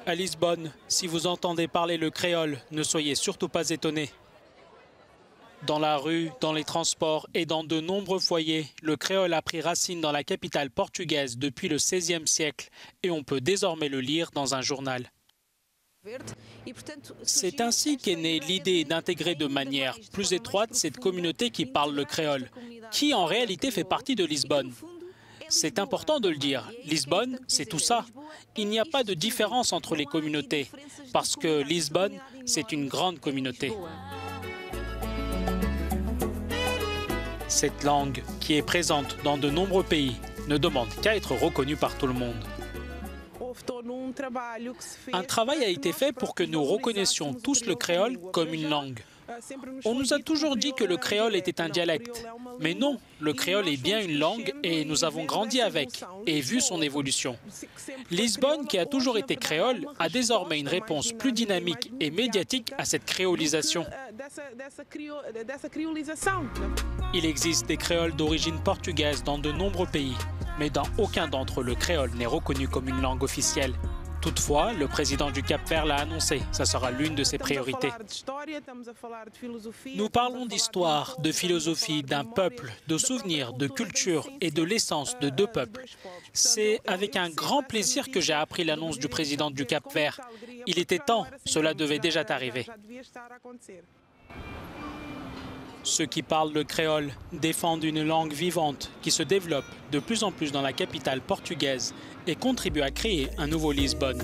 À Lisbonne, si vous entendez parler le créole, ne soyez surtout pas étonnés. Dans la rue, dans les transports et dans de nombreux foyers, le créole a pris racine dans la capitale portugaise depuis le XVIe siècle et on peut désormais le lire dans un journal. C'est ainsi qu'est née l'idée d'intégrer de manière plus étroite cette communauté qui parle le créole, qui en réalité fait partie de Lisbonne. C'est important de le dire, Lisbonne, c'est tout ça. Il n'y a pas de différence entre les communautés, parce que Lisbonne, c'est une grande communauté. Cette langue, qui est présente dans de nombreux pays, ne demande qu'à être reconnue par tout le monde. Un travail a été fait pour que nous reconnaissions tous le créole comme une langue. On nous a toujours dit que le créole était un dialecte. Mais non, le créole est bien une langue et nous avons grandi avec et vu son évolution. Lisbonne, qui a toujours été créole, a désormais une réponse plus dynamique et médiatique à cette créolisation. Il existe des créoles d'origine portugaise dans de nombreux pays, mais dans aucun d'entre eux le créole n'est reconnu comme une langue officielle. Toutefois, le président du Cap-Vert l'a annoncé, ça sera l'une de ses priorités. Nous parlons d'histoire, de philosophie, d'un peuple, de souvenirs, de culture et de l'essence de deux peuples. C'est avec un grand plaisir que j'ai appris l'annonce du président du Cap-Vert. Il était temps, cela devait déjà arriver. Ceux qui parlent le créole défendent une langue vivante qui se développe de plus en plus dans la capitale portugaise et contribuent à créer un nouveau Lisbonne.